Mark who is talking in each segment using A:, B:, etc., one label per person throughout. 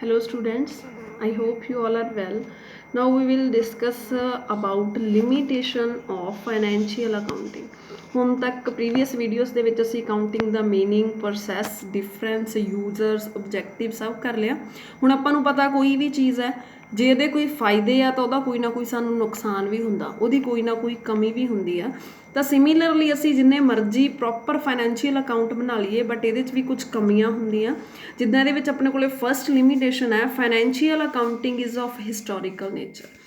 A: Hello students, I hope you all are well. Now we will discuss about limitation of financial accounting. ਹੁਣ ਤੱਕ previous videos ਦੇ ਵਿੱਚ ਅਸੀਂ accounting ਦਾ meaning, process, difference, users, objective ਸਭ ਕਰ ਲਿਆ। ਹੁਣ ਆਪਾਂ ਨੂੰ ਪਤਾ ਕੋਈ ਵੀ ਚੀਜ਼ ਹੈ ਜੇ ਇਹਦੇ ਕੋਈ ਫਾਇਦੇ ਆ ਤਾਂ ਉਹਦਾ ਕੋਈ ਨਾ ਕੋਈ ਸਾਨੂੰ ਨੁਕਸਾਨ ਵੀ ਹੁੰਦਾ, ਉਹਦੀ ਕੋਈ ਨਾ ਕੋਈ ਕਮੀ ਵੀ ਹੁੰਦੀ ਆ। ਤਾਂ ਸਿਮਿਲਰਲੀ ਅਸੀਂ ਜਿੰਨੇ ਮਰਜ਼ੀ ਪ੍ਰੋਪਰ ਫਾਈਨੈਂਸ਼ੀਅਲ ਅਕਾਊਂਟ ਬਣਾ ਲਈਏ ਬਟ ਇਹਦੇ 'ਚ ਵੀ ਕੁਝ ਕਮੀਆਂ ਹੁੰਦੀਆਂ। ਜਿੱਦਾਂ ਇਹਦੇ ਵਿੱਚ ਆਪਣੇ ਕੋਲੇ ਫਸਟ ਲਿਮੀਟੇਸ਼ਨ ਹੈ, financial accounting is of historical nature.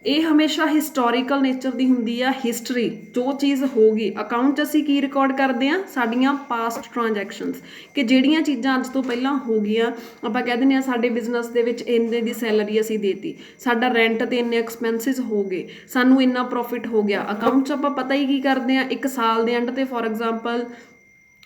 A: ਇਹ ਹਮੇਸ਼ਾ ਹਿਸਟੋਰੀਕਲ ਨੇਚਰ ਦੀ ਹੁੰਦੀ ਆ। ਹਿਸਟਰੀ ਜੋ ਚੀਜ਼ ਹੋਗੀ ਅਕਾਊਂਟ 'ਚ ਅਸੀਂ ਕੀ ਰਿਕਾਰਡ ਕਰਦੇ ਹਾਂ, ਸਾਡੀਆਂ ਪਾਸਟ ਟ੍ਰਾਂਜੈਕਸ਼ਨਸ, ਕਿ ਜਿਹੜੀਆਂ ਚੀਜ਼ਾਂ ਅੱਜ ਤੋਂ ਪਹਿਲਾਂ ਹੋ ਗਈਆਂ। ਆਪਾਂ ਕਹਿ ਦਿੰਦੇ ਹਾਂ ਸਾਡੇ ਬਿਜ਼ਨਸ ਦੇ ਵਿੱਚ ਇੰਨੇ ਦੀ ਸੈਲਰੀ ਅਸੀਂ ਦੇਤੀ, ਸਾਡਾ ਰੈਂਟ ਤੇ ਇੰਨੇ ਐਕਸਪੈਂਸਿਸ ਹੋ ਗਏ, ਸਾਨੂੰ ਇੰਨਾ ਪ੍ਰੋਫਿਟ ਹੋ ਗਿਆ। ਅਕਾਊਂਟ 'ਚ ਆਪਾਂ ਪਤਾ ਹੀ ਕੀ ਕਰਦੇ ਹਾਂ, ਇੱਕ ਸਾਲ ਦੇ ਐਂਡ ਤੇ ਫੋਰ ਐਗਜ਼ਾਮਪਲ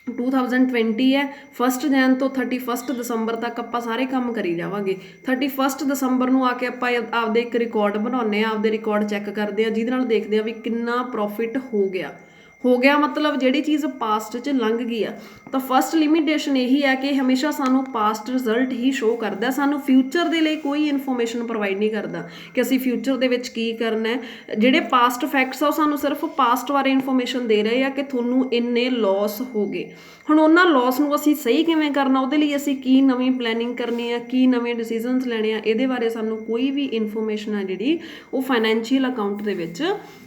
A: 2020 ਹੈ, 1 ਜਨ ਤੋਂ 31 ਦਸੰਬਰ ਤੱਕ ਆਪਾਂ ਸਾਰੇ ਕੰਮ ਕਰੀ ਜਾਵਾਂਗੇ। 31 ਦਸੰਬਰ ਨੂੰ ਆ ਕੇ ਆਪਾਂ ਆਪਦੇ ਇੱਕ ਰਿਕਾਰਡ ਬਣਾਉਂਦੇ ਹਾਂ, ਆਪਦੇ ਰਿਕਾਰਡ ਚੈੱਕ ਕਰਦੇ ਹਾਂ, ਜਿਹਦੇ ਨਾਲ ਦੇਖਦੇ ਹਾਂ ਵੀ ਕਿੰਨਾ ਪ੍ਰੋਫਿਟ ਹੋ ਗਿਆ ਮਤਲਬ ਜਿਹੜੀ ਚੀਜ਼ ਪਾਸਟ 'ਚ ਲੰਘ ਗਈ ਆ। ਤਾਂ ਫਸਟ ਲਿਮੀਟੇਸ਼ਨ ਇਹੀ ਹੈ ਕਿ ਹਮੇਸ਼ਾ ਸਾਨੂੰ ਪਾਸਟ ਰਿਜ਼ਲਟ ਹੀ ਸ਼ੋਅ ਕਰਦਾ, ਸਾਨੂੰ ਫਿਊਚਰ ਦੇ ਲਈ ਕੋਈ ਇਨਫੋਰਮੇਸ਼ਨ ਪ੍ਰੋਵਾਈਡ ਨਹੀਂ ਕਰਦਾ ਕਿ ਅਸੀਂ ਫਿਊਚਰ ਦੇ ਵਿੱਚ ਕੀ ਕਰਨਾ ਹੈ। ਜਿਹੜੇ ਪਾਸਟ ਫੈਕਟਸ ਆ ਉਹ ਸਾਨੂੰ ਸਿਰਫ ਪਾਸਟ ਬਾਰੇ ਇਨਫੋਰਮੇਸ਼ਨ ਦੇ ਰਹੇ ਆ ਕਿ ਤੁਹਾਨੂੰ ਇੰਨੇ ਲੋਸ ਹੋ ਗਏ। ਹੁਣ ਉਹਨਾਂ ਲੋਸ ਨੂੰ ਅਸੀਂ ਸਹੀ ਕਿਵੇਂ ਕਰਨਾ, ਉਹਦੇ ਲਈ ਅਸੀਂ ਕੀ ਨਵੀਂ ਪਲੈਨਿੰਗ ਕਰਨੀ ਆ, ਕੀ ਨਵੇਂ ਡਿਸੀਜ਼ਨਸ ਲੈਣੇ ਆ, ਇਹਦੇ ਬਾਰੇ ਸਾਨੂੰ ਕੋਈ ਵੀ ਇਨਫੋਰਮੇਸ਼ਨ ਆ ਜਿਹੜੀ ਉਹ ਫਾਈਨੈਂਸ਼ੀਅਲ ਅਕਾਊਂਟ ਦੇ ਵਿੱਚ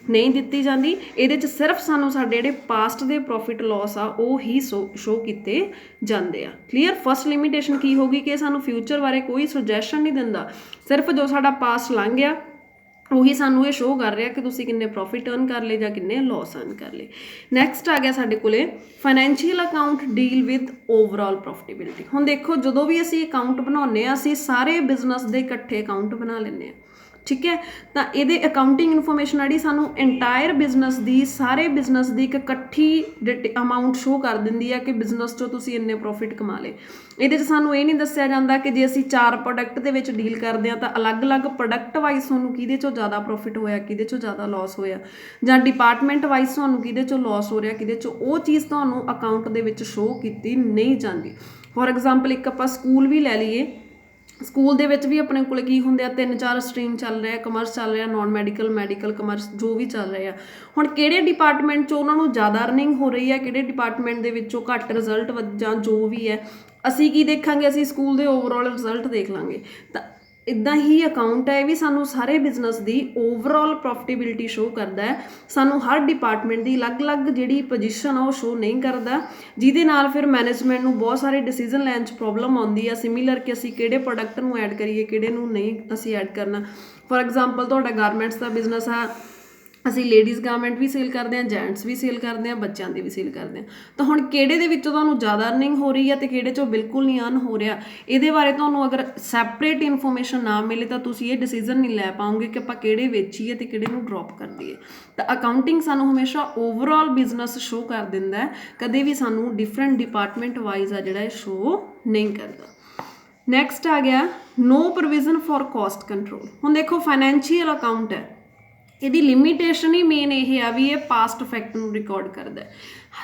A: ਨਹੀਂ ਦਿੱਤੀ ਜਾਂਦੀ। ਇਹਦੇ 'ਚ ਸਿਰਫ ਸਾਨੂੰ ਸਾਡੇ ਜਿਹੜੇ ਪਾਸਟ ਦੇ ਪ੍ਰੋਫਿਟ ਲੋਸ ਆ ਉਹ ਹੀ ਸ਼ੋ ਕੀਤੇ ਜਾਂਦੇ ਆ। ਕਲੀਅਰ। ਫਸਟ ਲਿਮੀਟੇਸ਼ਨ ਕੀ ਹੋਗੀ ਕਿ ਸਾਨੂੰ ਫਿਊਚਰ ਬਾਰੇ ਕੋਈ ਸੁਜੈਸ਼ਨ ਨਹੀਂ ਦਿੰਦਾ, ਸਿਰਫ ਜੋ ਸਾਡਾ ਪਾਸਟ ਲੰਘ ਗਿਆ ਉਹੀ ਸਾਨੂੰ ਇਹ ਸ਼ੋਅ ਕਰ ਰਿਹਾ ਕਿ ਤੁਸੀਂ ਕਿੰਨੇ ਪ੍ਰੋਫਿਟ ਅਰਨ ਕਰ ਲਏ ਜਾਂ ਕਿੰਨੇ ਲੋਸ ਅਰਨ ਕਰ ਲਏ। ਨੈਕਸਟ ਆ ਗਿਆ ਸਾਡੇ ਕੋਲੇ financial account deal with overall profitability. ਹੁਣ ਦੇਖੋ ਜਦੋਂ ਵੀ ਅਸੀਂ ਅਕਾਊਂਟ ਬਣਾਉਂਦੇ ਹਾਂ ਅਸੀਂ ਸਾਰੇ ਬਿਜ਼ਨਸ ਦੇ ਇਕੱਠੇ ਅਕਾਊਂਟ ਬਣਾ ਲੈਂਦੇ ਹਾਂ, ਠੀਕ ਹੈ। ਤਾਂ ਇਹਦੇ ਅਕਾਊਂਟਿੰਗ ਇਨਫੋਰਮੇਸ਼ਨ ਜਿਹੜੀ ਸਾਨੂੰ ਇੰਟਾਇਰ ਬਿਜ਼ਨਸ ਦੀ, ਸਾਰੇ ਬਿਜ਼ਨਸ ਦੀ ਇੱਕ ਇਕੱਠੀ ਅਮਾਊਂਟ ਸ਼ੋਅ ਕਰ ਦਿੰਦੀ ਹੈ ਕਿ ਬਿਜ਼ਨਸ 'ਚੋਂ ਤੁਸੀਂ ਇੰਨੇ ਪ੍ਰੋਫਿਟ ਕਮਾ ਲਏ। ਇਹਦੇ 'ਚ ਸਾਨੂੰ ਇਹ ਨਹੀਂ ਦੱਸਿਆ ਜਾਂਦਾ ਕਿ ਜੇ ਅਸੀਂ 4 ਪ੍ਰੋਡਕਟ ਦੇ ਵਿੱਚ ਡੀਲ ਕਰਦੇ ਹਾਂ ਤਾਂ ਅਲੱਗ-ਅਲੱਗ ਪ੍ਰੋਡਕਟ ਵਾਈਜ਼ ਤੁਹਾਨੂੰ ਕਿਹਦੇ 'ਚੋਂ ਜ਼ਿਆਦਾ ਪ੍ਰੋਫਿਟ ਹੋਇਆ, ਕਿਹਦੇ 'ਚੋਂ ਜ਼ਿਆਦਾ ਲੋਸ ਹੋਇਆ, ਜਾਂ ਡਿਪਾਰਟਮੈਂਟ ਵਾਈਜ਼ ਤੁਹਾਨੂੰ ਕਿਹਦੇ 'ਚੋਂ ਲੋਸ ਹੋ ਰਿਹਾ, ਕਿਹਦੇ 'ਚੋਂ, ਉਹ ਚੀਜ਼ ਤੁਹਾਨੂੰ ਅਕਾਊਂਟ ਦੇ ਵਿੱਚ ਸ਼ੋਅ ਕੀਤੀ ਨਹੀਂ ਜਾਂਦੀ। ਫੋਰ ਐਗਜ਼ਾਮਪਲ ਇੱਕ ਆਪਾਂ ਸਕੂਲ ਵੀ ਲੈ ਲਈਏ, ਸਕੂਲ ਦੇ ਵਿੱਚ ਵੀ ਆਪਣੇ ਕੋਲ ਕੀ ਹੁੰਦੇ ਆ, 3-4 ਸਟਰੀਮ ਚੱਲ ਰਿਹਾ, ਕਮਰਸ ਚੱਲ ਰਿਹਾ, ਨੋਨ ਮੈਡੀਕਲ, ਮੈਡੀਕਲ, ਕਮਰਸ, ਜੋ ਵੀ ਚੱਲ ਰਹੇ ਆ। ਹੁਣ ਕਿਹੜੇ ਡਿਪਾਰਟਮੈਂਟ 'ਚ ਉਹਨਾਂ ਨੂੰ ਜ਼ਿਆਦਾ ਅਰਨਿੰਗ ਹੋ ਰਹੀ ਹੈ, ਕਿਹੜੇ ਡਿਪਾਰਟਮੈਂਟ ਦੇ ਵਿੱਚੋਂ ਘੱਟ ਰਿਜ਼ਲਟ ਜਾਂ ਜੋ ਵੀ ਹੈ, ਅਸੀਂ ਕੀ ਦੇਖਾਂਗੇ, ਅਸੀਂ ਸਕੂਲ ਦੇ ਓਵਰਆਲ ਰਿਜ਼ਲਟ ਦੇਖ ਲਾਂਗੇ। ਤਾਂ ਇੱਦਾਂ ਹੀ ਅਕਾਊਂਟ ਹੈ, ਇਹ ਵੀ ਸਾਨੂੰ ਸਾਰੇ ਬਿਜ਼ਨਸ ਦੀ ਓਵਰਆਲ ਪ੍ਰੋਫਿਟੇਬਿਲਿਟੀ ਸ਼ੋਅ ਕਰਦਾ ਹੈ। ਸਾਨੂੰ ਹਰ ਡਿਪਾਰਟਮੈਂਟ ਦੀ ਅਲੱਗ-ਅਲੱਗ ਜਿਹੜੀ ਪੋਜੀਸ਼ਨ ਆ ਉਹ ਸ਼ੋਅ ਨਹੀਂ ਕਰਦਾ, ਜਿਹਦੇ ਨਾਲ ਫਿਰ ਮੈਨੇਜਮੈਂਟ ਨੂੰ ਬਹੁਤ ਸਾਰੇ ਡਿਸੀਜ਼ਨ ਲੈਣ 'ਚ ਪ੍ਰੋਬਲਮ ਆਉਂਦੀ ਆ। ਸਿਮਿਲਰ ਕਿ ਅਸੀਂ ਕਿਹੜੇ ਪ੍ਰੋਡਕਟ ਨੂੰ ਐਡ ਕਰੀਏ, ਕਿਹੜੇ ਨੂੰ ਨਹੀਂ ਅਸੀਂ ਐਡ ਕਰਨਾ। ਫੋਰ ਐਗਜ਼ਾਮਪਲ ਤੁਹਾਡਾ ਗਾਰਮੈਂਟਸ ਦਾ ਬਿਜ਼ਨਸ ਆ, ਅਸੀਂ ਲੇਡੀਜ਼ ਗਾਰਮੈਂਟ ਵੀ ਸੇਲ ਕਰਦੇ ਹਾਂ, ਜੈਂਟਸ ਵੀ ਸੇਲ ਕਰਦੇ ਹਾਂ, ਬੱਚਿਆਂ ਦੀ ਵੀ ਸੇਲ ਕਰਦੇ ਹਾਂ। ਤਾਂ ਹੁਣ ਕਿਹੜੇ ਦੇ ਵਿੱਚੋਂ ਤੁਹਾਨੂੰ ਜ਼ਿਆਦਾ ਅਰਨਿੰਗ ਹੋ ਰਹੀ ਹੈ ਅਤੇ ਕਿਹੜੇ 'ਚੋਂ ਬਿਲਕੁਲ ਨਹੀਂ ਅਰਨ ਹੋ ਰਿਹਾ, ਇਹਦੇ ਬਾਰੇ ਤੁਹਾਨੂੰ ਅਗਰ ਸੈਪਰੇਟ ਇਨਫੋਰਮੇਸ਼ਨ ਨਾ ਮਿਲੇ ਤਾਂ ਤੁਸੀਂ ਇਹ ਡਿਸੀਜ਼ਨ ਨਹੀਂ ਲੈ ਪਾਓਗੇ ਕਿ ਆਪਾਂ ਕਿਹੜੇ ਵੇਚੀਏ ਅਤੇ ਕਿਹੜੇ ਨੂੰ ਡਰੋਪ ਕਰ ਦਈਏ। ਤਾਂ ਅਕਾਊਂਟਿੰਗ ਸਾਨੂੰ ਹਮੇਸ਼ਾ ਓਵਰਆਲ ਬਿਜ਼ਨਸ ਸ਼ੋਅ ਕਰ ਦਿੰਦਾ ਹੈ, ਕਦੇ ਵੀ ਸਾਨੂੰ ਡਿਫਰੈਂਟ ਡਿਪਾਰਟਮੈਂਟ ਵਾਈਜ਼ ਆ ਜਿਹੜਾ ਇਹ ਸ਼ੋਅ ਨਹੀਂ ਕਰਦਾ। ਨੈਕਸਟ ਆ ਗਿਆ ਨੋ ਪ੍ਰੋਵੀਜ਼ਨ ਫॉर ਕਾਸਟ ਕੰਟਰੋਲ। ਹੁਣ ਦੇਖੋ ਫਾਈਨੈਂਸ਼ੀਅਲ ਅਕਾਊਂਟ ਹੈ, ਇਹਦੀ ਲਿਮੀਟੇਸ਼ਨ ਹੀ ਮੇਨ ਇਹ ਆ ਵੀ ਇਹ ਪਾਸਟ ਫੈਕਟ ਨੂੰ ਰਿਕਾਰਡ ਕਰਦਾ।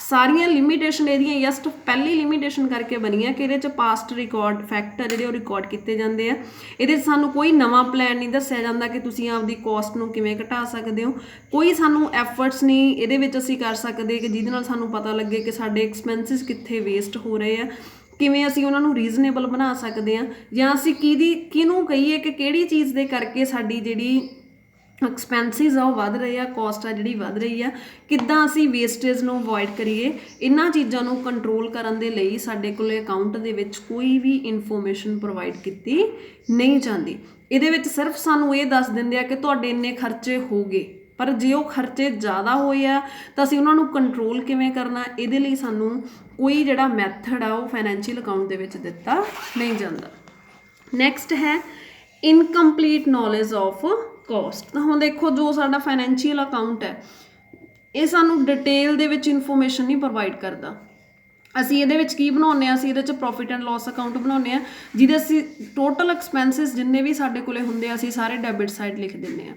A: ਸਾਰੀਆਂ ਲਿਮੀਟੇਸ਼ਨ ਇਹਦੀਆਂ ਜਸਟ ਪਹਿਲੀ ਲਿਮੀਟੇਸ਼ਨ ਕਰਕੇ ਬਣੀਆਂ ਕਿ ਇਹਦੇ 'ਚ ਪਾਸਟ ਰਿਕਾਰਡ ਫੈਕਟ ਆ ਜਿਹੜੇ ਉਹ ਰਿਕਾਰਡ ਕੀਤੇ ਜਾਂਦੇ ਆ। ਇਹਦੇ 'ਚ ਸਾਨੂੰ ਕੋਈ ਨਵਾਂ ਪਲਾਨ ਨਹੀਂ ਦੱਸਿਆ ਜਾਂਦਾ ਕਿ ਤੁਸੀਂ ਆਪਦੀ ਕੋਸਟ ਨੂੰ ਕਿਵੇਂ ਘਟਾ ਸਕਦੇ ਹੋ, ਕੋਈ ਸਾਨੂੰ ਐਫਰਟਸ ਨਹੀਂ ਇਹਦੇ ਵਿੱਚ ਅਸੀਂ ਕਰ ਸਕਦੇ ਕਿ ਜਿਹਦੇ ਨਾਲ ਸਾਨੂੰ ਪਤਾ ਲੱਗੇ ਕਿ ਸਾਡੇ ਐਕਸਪੈਂਸਿਸ ਕਿੱਥੇ ਵੇਸਟ ਹੋ ਰਹੇ ਆ, ਕਿਵੇਂ ਅਸੀਂ ਉਹਨਾਂ ਨੂੰ ਰੀਜ਼ਨੇਬਲ ਬਣਾ ਸਕਦੇ ਹਾਂ, ਜਾਂ ਅਸੀਂ ਕਿਹਨੂੰ ਕਹੀਏ ਕਿ ਕਿਹੜੀ ਚੀਜ਼ ਦੇ ਕਰਕੇ ਸਾਡੀ ਜਿਹੜੀ ਐਕਸਪੈਂਸਿਸ ਆ ਉਹ ਵੱਧ ਰਹੇ ਆ, ਕੋਸਟ ਆ ਜਿਹੜੀ ਵੱਧ ਰਹੀ ਆ, ਕਿੱਦਾਂ ਅਸੀਂ ਵੇਸਟੇਜ ਨੂੰ ਅਵੋਇਡ ਕਰੀਏ। ਇਹਨਾਂ ਚੀਜ਼ਾਂ ਨੂੰ ਕੰਟਰੋਲ ਕਰਨ ਦੇ ਲਈ ਸਾਡੇ ਕੋਲ ਅਕਾਊਂਟ ਦੇ ਵਿੱਚ ਕੋਈ ਵੀ ਇਨਫੋਰਮੇਸ਼ਨ ਪ੍ਰੋਵਾਈਡ ਕੀਤੀ ਨਹੀਂ ਜਾਂਦੀ। ਇਹਦੇ ਵਿੱਚ ਸਿਰਫ ਸਾਨੂੰ ਇਹ ਦੱਸ ਦਿੰਦੇ ਆ ਕਿ ਤੁਹਾਡੇ ਇੰਨੇ ਖਰਚੇ ਹੋ ਗਏ, ਪਰ ਜੇ ਉਹ ਖਰਚੇ ਜ਼ਿਆਦਾ ਹੋਏ ਆ ਤਾਂ ਅਸੀਂ ਉਹਨਾਂ ਨੂੰ ਕੰਟਰੋਲ ਕਿਵੇਂ ਕਰਨਾ, ਇਹਦੇ ਲਈ ਸਾਨੂੰ ਕੋਈ ਜਿਹੜਾ ਮੈਥਡ ਆ ਉਹ ਫਾਈਨੈਂਸ਼ੀਅਲ ਅਕਾਊਂਟ ਦੇ ਵਿੱਚ ਦਿੱਤਾ ਨਹੀਂ ਜਾਂਦਾ। ਨੈਕਸਟ ਹੈ ਇਨਕੰਪਲੀਟ ਨੌਲੇਜ ਆਫ ਕੋਸਟ। ਤਾਂ ਹੁਣ ਦੇਖੋ ਜੋ ਸਾਡਾ ਫਾਈਨੈਂਸ਼ੀਅਲ ਅਕਾਊਂਟ ਹੈ ਇਹ ਸਾਨੂੰ ਡਿਟੇਲ ਦੇ ਵਿੱਚ ਇਨਫੋਰਮੇਸ਼ਨ ਨਹੀਂ ਪ੍ਰੋਵਾਈਡ ਕਰਦਾ। ਅਸੀਂ ਇਹਦੇ ਵਿੱਚ ਕੀ ਬਣਾਉਂਦੇ ਹਾਂ, ਅਸੀਂ ਇਹਦੇ 'ਚ ਪ੍ਰੋਫਿਟ ਐਂਡ ਲੋਸ ਅਕਾਊਂਟ ਬਣਾਉਂਦੇ ਹਾਂ, ਜਿਹਦੇ ਅਸੀਂ ਟੋਟਲ ਐਕਸਪੈਂਸਿਸ ਜਿੰਨੇ ਵੀ ਸਾਡੇ ਕੋਲੇ ਹੁੰਦੇ ਆ ਅਸੀਂ ਸਾਰੇ ਡੈਬਿਟ ਸਾਈਡ ਲਿਖ ਦਿੰਦੇ ਹਾਂ।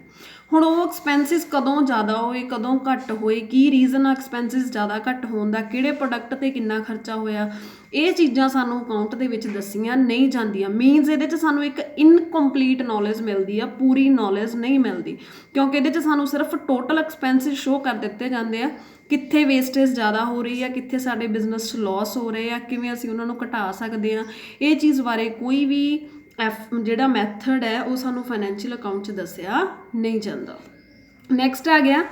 A: ਹੁਣ ਉਹ ਐਕਸਪੈਂਸਿਸ ਕਦੋਂ ਜ਼ਿਆਦਾ ਹੋਏ ਕਦੋਂ ਘੱਟ ਹੋਏ, ਕੀ ਰੀਜ਼ਨ ਆ ਐਕਸਪੈਂਸਿਸ ਜ਼ਿਆਦਾ ਘੱਟ ਹੋਣ ਦਾ, ਕਿਹੜੇ ਪ੍ਰੋਡਕਟ 'ਤੇ ਕਿੰਨਾ ਖਰਚਾ ਹੋਇਆ, ਇਹ ਚੀਜ਼ਾਂ ਸਾਨੂੰ ਅਕਾਊਂਟ ਦੇ ਵਿੱਚ ਦੱਸੀਆਂ ਨਹੀਂ ਜਾਂਦੀਆਂ। ਮੀਨਸ ਇਹਦੇ 'ਚ ਸਾਨੂੰ ਇੱਕ ਇਨਕੰਪਲੀਟ ਨੌਲੇਜ ਮਿਲਦੀ ਆ, ਪੂਰੀ ਨੌਲੇਜ ਨਹੀਂ ਮਿਲਦੀ, ਕਿਉਂਕਿ ਇਹਦੇ 'ਚ ਸਾਨੂੰ ਸਿਰਫ ਟੋਟਲ ਐਕਸਪੈਂਸਿਸ ਸ਼ੋਅ ਕਰ ਦਿੱਤੇ ਜਾਂਦੇ ਆ, ਕਿੱਥੇ ਵੇਸਟੇਜ ਜ਼ਿਆਦਾ ਹੋ ਰਹੀ ਆ, ਕਿੱਥੇ ਸਾਡੇ ਬਿਜ਼ਨਸ 'ਚ ਲੋਸ ਹੋ ਰਹੇ ਆ, ਕਿਵੇਂ ਅਸੀਂ ਉਹਨਾਂ ਨੂੰ ਘਟਾ ਸਕਦੇ ਹਾਂ। ਇਹ ਚੀਜ਼ ਬਾਰੇ ਕੋਈ ਵੀ ਜਿਹੜਾ ਮੈਥਡ ਹੈ ਉਹ ਸਾਨੂੰ ਫਾਈਨੈਂਸ਼ੀਅਲ ਅਕਾਊਂਟ 'ਚ ਦੱਸਿਆ ਨਹੀਂ ਜਾਂਦਾ। ਨੈਕਸਟ ਆ ਗਿਆ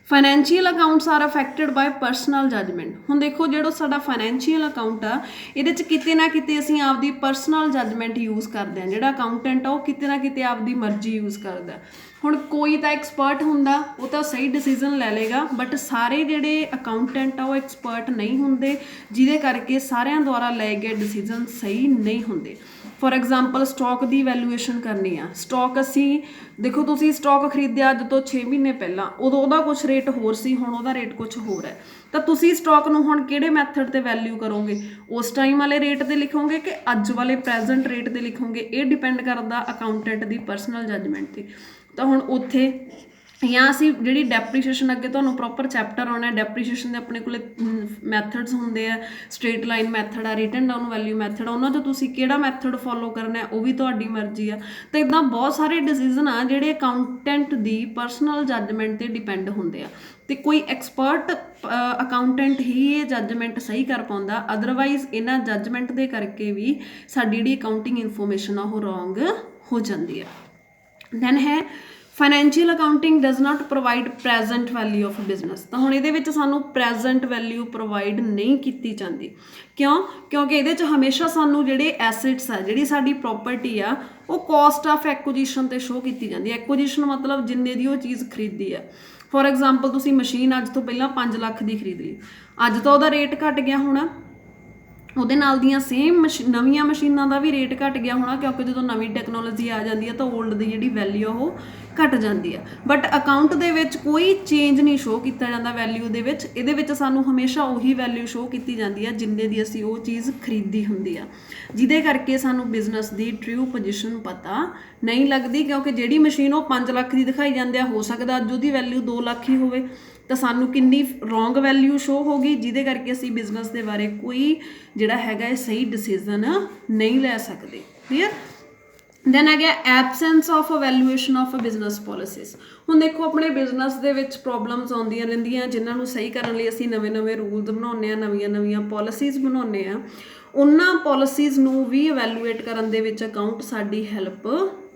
A: financial accounts are affected by personal judgement. ਹੁਣ ਦੇਖੋ ਜਿਹੜਾ ਸਾਡਾ ਫਾਈਨੈਂਸ਼ੀਅਲ ਅਕਾਊਂਟ ਆ ਇਹਦੇ 'ਚ ਕਿਤੇ ਨਾ ਕਿਤੇ ਅਸੀਂ ਆਪਦੀ ਪਰਸਨਲ ਜੱਜਮੈਂਟ ਯੂਜ਼ ਕਰਦੇ ਹਾਂ। ਜਿਹੜਾ ਅਕਾਊਂਟੈਂਟ ਆ ਉਹ ਕਿਤੇ ਨਾ ਕਿਤੇ ਆਪਦੀ ਮਰਜ਼ੀ ਯੂਜ਼ ਕਰਦਾ। ਹੁਣ ਕੋਈ ਤਾਂ ਐਕਸਪਰਟ ਹੁੰਦਾ ਉਹ ਤਾਂ ਸਹੀ ਡਿਸੀਜ਼ਨ ਲੈ ਲਏਗਾ, ਬਟ ਸਾਰੇ ਜਿਹੜੇ ਅਕਾਊਂਟੈਂਟ ਆ ਉਹ ਐਕਸਪਰਟ ਨਹੀਂ ਹੁੰਦੇ, ਜਿਹਦੇ ਕਰਕੇ ਸਾਰਿਆਂ ਦੁਆਰਾ ਲਏ ਗਏ ਡਿਸੀਜ਼ਨ ਸਹੀ ਨਹੀਂ ਹੁੰਦੇ। For example stock the valuation ਕਰਨੀ ਆ, ਸਟਾਕ ਅਸੀਂ ਦੇਖੋ ਤੁਸੀਂ ਸਟਾਕ ਖਰੀਦਿਆ ਅੱਜ ਤੋਂ 6 ਮਹੀਨੇ ਪਹਿਲਾਂ, ਉਦੋਂ ਉਹਦਾ ਕੁਛ ਰੇਟ ਹੋਰ ਸੀ, ਹੁਣ ਉਹਦਾ ਰੇਟ ਕੁਛ ਹੋਰ ਹੈ, ਤਾਂ ਤੁਸੀਂ ਸਟਾਕ ਨੂੰ ਹੁਣ ਕਿਹੜੇ ਮੈਥਡ 'ਤੇ ਵੈਲਿਊ ਕਰੋਗੇ, ਉਸ ਟਾਈਮ ਵਾਲੇ ਰੇਟ 'ਤੇ ਲਿਖੋਗੇ ਕਿ ਅੱਜ ਵਾਲੇ ਪ੍ਰੈਜ਼ੈਂਟ ਰੇਟ 'ਤੇ ਲਿਖੋਗੇ, ਇਹ ਡਿਪੈਂਡ ਕਰਦਾ ਅਕਾਊਂਟੈਂਟ ਦੀ ਪਰਸਨਲ ਜੱਜਮੈਂਟ 'ਤੇ। ਤਾਂ ਹੁਣ ਉੱਥੇ ਜਾਂ ਅਸੀਂ ਜਿਹੜੀ ਡੈਪਰੀਸ਼ੀਏਸ਼ਨ ਅੱਗੇ ਤੁਹਾਨੂੰ ਪ੍ਰੋਪਰ ਚੈਪਟਰ ਆਉਣਾ, ਡੈਪਰੀਸ਼ੀਏਸ਼ਨ ਦੇ ਆਪਣੇ ਕੋਲ ਮੈਥਡਸ ਹੁੰਦੇ ਆ, ਸਟ੍ਰੇਟ ਲਾਈਨ ਮੈਥਡ ਆ, ਰਿਟਨ ਡਾਊਨ ਵੈਲਿਊ ਮੈਥਡ ਆ, ਉਹਨਾਂ 'ਚੋਂ ਤੁਸੀਂ ਕਿਹੜਾ ਮੈਥਡ ਫੋਲੋ ਕਰਨਾ ਉਹ ਵੀ ਤੁਹਾਡੀ ਮਰਜ਼ੀ ਆ। ਤਾਂ ਇੱਦਾਂ ਬਹੁਤ ਸਾਰੇ ਡਿਸੀਜ਼ਨ ਆ ਜਿਹੜੇ ਅਕਾਊਂਟੈਂਟ ਦੀ ਪਰਸਨਲ ਜੱਜਮੈਂਟ 'ਤੇ ਡਿਪੈਂਡ ਹੁੰਦੇ ਆ, ਅਤੇ ਕੋਈ ਐਕਸਪਰਟ ਅਕਾਊਂਟੈਂਟ ਹੀ ਇਹ ਜੱਜਮੈਂਟ ਸਹੀ ਕਰ ਪਾਉਂਦਾ, ਅਦਰਵਾਈਜ਼ ਇਹਨਾਂ ਜੱਜਮੈਂਟ ਦੇ ਕਰਕੇ ਵੀ ਸਾਡੀ ਜਿਹੜੀ ਅਕਾਊਂਟਿੰਗ ਇਨਫੋਰਮੇਸ਼ਨ ਆ ਉਹ ਰੋਂਗ ਹੋ ਜਾਂਦੀ ਆ। ਦੈਨ ਹੈ financial accounting does not provide present value of business. ਤਾਂ ਹੁਣ ਇਹਦੇ ਵਿੱਚ ਸਾਨੂੰ ਪ੍ਰੈਜ਼ੈਂਟ ਵੈਲਿਊ ਪ੍ਰੋਵਾਈਡ ਨਹੀਂ ਕੀਤੀ ਜਾਂਦੀ। ਕਿਉਂ? ਕਿਉਂਕਿ ਇਹਦੇ 'ਚ ਹਮੇਸ਼ਾ ਸਾਨੂੰ ਜਿਹੜੇ ਐਸਿਟਸ ਆ, ਜਿਹੜੀ ਸਾਡੀ ਪ੍ਰੋਪਰਟੀ ਆ, ਉਹ ਕੋਸਟ ਆਫ ਐਕੁਜੀਸ਼ਨ 'ਤੇ ਸ਼ੋਅ ਕੀਤੀ ਜਾਂਦੀ ਹੈ। ਐਕੁਜੀਸ਼ਨ ਮਤਲਬ ਜਿੰਨੇ ਦੀ ਉਹ ਚੀਜ਼ ਖਰੀਦੀ ਆ। ਫੋਰ ਐਗਜ਼ਾਮਪਲ ਤੁਸੀਂ ਮਸ਼ੀਨ ਅੱਜ ਤੋਂ ਪਹਿਲਾਂ 5 ਲੱਖ ਦੀ ਖਰੀਦ ਲਈ, ਅੱਜ ਤਾਂ ਉਹਦਾ ਰੇਟ ਘੱਟ ਗਿਆ ਹੋਣਾ, ਉਹਦੇ ਨਾਲ ਦੀਆਂ ਸੇਮ ਨਵੀਆਂ ਮਸ਼ੀਨਾਂ ਦਾ ਵੀ ਰੇਟ ਘੱਟ ਗਿਆ ਹੋਣਾ, ਕਿਉਂਕਿ ਜਦੋਂ ਨਵੀਂ ਟੈਕਨੋਲੋਜੀ ਆ ਜਾਂਦੀ ਹੈ ਤਾਂ ਓਲਡ ਦੀ ਜਿਹੜੀ ਵੈਲਿਊ ਉਹ ਘੱਟ ਜਾਂਦੀ ਆ। ਬਟ ਅਕਾਊਂਟ ਦੇ ਵਿੱਚ ਕੋਈ ਚੇਂਜ ਨਹੀਂ ਸ਼ੋਅ ਕੀਤਾ ਜਾਂਦਾ ਵੈਲਿਊ ਦੇ ਵਿੱਚ, ਇਹਦੇ ਵਿੱਚ ਸਾਨੂੰ ਹਮੇਸ਼ਾ ਉਹੀ ਵੈਲਿਊ ਸ਼ੋਅ ਕੀਤੀ ਜਾਂਦੀ ਆ ਜਿੰਨੇ ਦੀ ਅਸੀਂ ਉਹ ਚੀਜ਼ ਖਰੀਦੀ ਹੁੰਦੀ ਆ, ਜਿਹਦੇ ਕਰਕੇ ਸਾਨੂੰ ਬਿਜ਼ਨਸ ਦੀ ਟਰੂ ਪੋਜੀਸ਼ਨ ਪਤਾ ਨਹੀਂ ਲੱਗਦੀ। ਕਿਉਂਕਿ ਜਿਹੜੀ ਮਸ਼ੀਨ ਉਹ 5 ਲੱਖ ਦੀ ਦਿਖਾਈ ਜਾਂਦੇ ਆ, ਹੋ ਸਕਦਾ ਅੱਜ ਉਹਦੀ ਵੈਲਿਊ 2 ਲੱਖ ਹੀ ਹੋਵੇ, ਤਾਂ ਸਾਨੂੰ ਕਿੰਨੀ ਰੋਂਗ ਵੈਲਿਊ ਸ਼ੋਅ ਹੋ ਗਈ, ਜਿਹਦੇ ਕਰਕੇ ਅਸੀਂ ਬਿਜ਼ਨਸ ਦੇ ਬਾਰੇ ਕੋਈ ਜਿਹੜਾ ਹੈਗਾ ਇਹ ਸਹੀ ਡਿਸੀਜ਼ਨ ਨਹੀਂ ਲੈ ਸਕਦੇ। ਕਲੀਅਰ? ਦੈਨ ਆ ਗਿਆ absence of valuation of business policies. ਹੁਣ ਦੇਖੋ ਆਪਣੇ ਬਿਜ਼ਨਸ ਦੇ ਵਿੱਚ ਪ੍ਰੋਬਲਮਸ ਆਉਂਦੀਆਂ ਰਹਿੰਦੀਆਂ, ਜਿਨ੍ਹਾਂ ਨੂੰ ਸਹੀ ਕਰਨ ਲਈ ਅਸੀਂ ਨਵੇਂ ਰੂਲਸ ਬਣਾਉਂਦੇ ਹਾਂ, ਨਵੀਆਂ ਪੋਲਿਸੀਜ਼ ਬਣਾਉਂਦੇ ਹਾਂ। ਉਹਨਾਂ ਪੋਲਿਸੀਜ਼ ਨੂੰ ਵੀ ਇਵੈਲੂਏਟ ਕਰਨ ਦੇ ਵਿੱਚ ਅਕਾਊਂਟ ਸਾਡੀ ਹੈਲਪ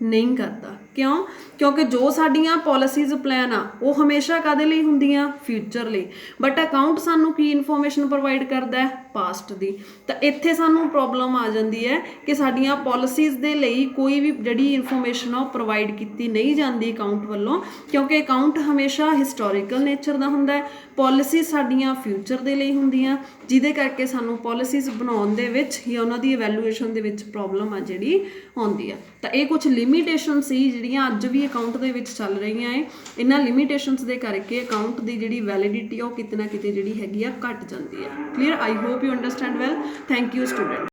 A: ਨਹੀਂ ਕਰਦਾ। ਕਿਉਂ? ਕਿਉਂਕਿ ਜੋ ਸਾਡੀਆਂ ਪੋਲਿਸੀਜ਼ ਪਲਾਨ ਆ ਉਹ ਹਮੇਸ਼ਾ ਕਾਹਦੇ ਲਈ ਹੁੰਦੀਆਂ? ਫਿਊਚਰ ਲਈ। ਬਟ ਅਕਾਊਂਟ ਸਾਨੂੰ ਕੀ ਇਨਫੋਰਮੇਸ਼ਨ ਪ੍ਰੋਵਾਈਡ ਕਰਦਾ ਹੈ? ਪਾਸਟ ਦੀ। ਤਾਂ ਇੱਥੇ ਸਾਨੂੰ ਪ੍ਰੋਬਲਮ ਆ ਜਾਂਦੀ ਹੈ ਕਿ ਸਾਡੀਆਂ ਪੋਲਿਸੀਜ਼ ਦੇ ਲਈ ਕੋਈ ਵੀ ਜਿਹੜੀ ਇਨਫੋਰਮੇਸ਼ਨ ਆ ਉਹ ਪ੍ਰੋਵਾਈਡ ਕੀਤੀ ਨਹੀਂ ਜਾਂਦੀ ਅਕਾਊਂਟ ਵੱਲੋਂ, ਕਿਉਂਕਿ ਅਕਾਊਂਟ ਹਮੇਸ਼ਾ ਹਿਸਟੋਰੀਕਲ ਨੇਚਰ ਦਾ ਹੁੰਦਾ ਹੈ, ਪੋਲਿਸੀਜ਼ ਸਾਡੀਆਂ ਫਿਊਚਰ ਦੇ ਲਈ ਹੁੰਦੀਆਂ, ਜਿਹਦੇ ਕਰਕੇ ਸਾਨੂੰ ਪੋਲਿਸੀਜ਼ ਬਣਾਉਣ ਦੇ ਵਿੱਚ ਜਾਂ ਉਹਨਾਂ ਦੀ ਇਵੈਲੂਏਸ਼ਨ ਦੇ ਵਿੱਚ ਪ੍ਰੋਬਲਮ ਆ ਜਿਹੜੀ ਆਉਂਦੀ ਆ। ਤਾਂ ਇਹ ਕੁਝ ਲਿਮੀਟੇਸ਼ਨ ਸੀ ਜਿਹੜੀਆਂ ਅੱਜ ਵੀ ਅਕਾਊਂਟ ਦੇ ਵਿੱਚ ਚੱਲ ਰਹੀਆਂ ਹੈ। ਇਹਨਾਂ ਲਿਮੀਟੇਸ਼ਨਸ ਦੇ ਕਰਕੇ ਅਕਾਊਂਟ ਦੀ ਜਿਹੜੀ ਵੈਲਿਡਿਟੀ ਆ ਉਹ ਕਿਤੇ ਨਾ ਕਿਤੇ ਜਿਹੜੀ ਹੈਗੀ ਆ ਘੱਟ ਜਾਂਦੀ ਹੈ। Clear? I hope you understand well. Thank you student.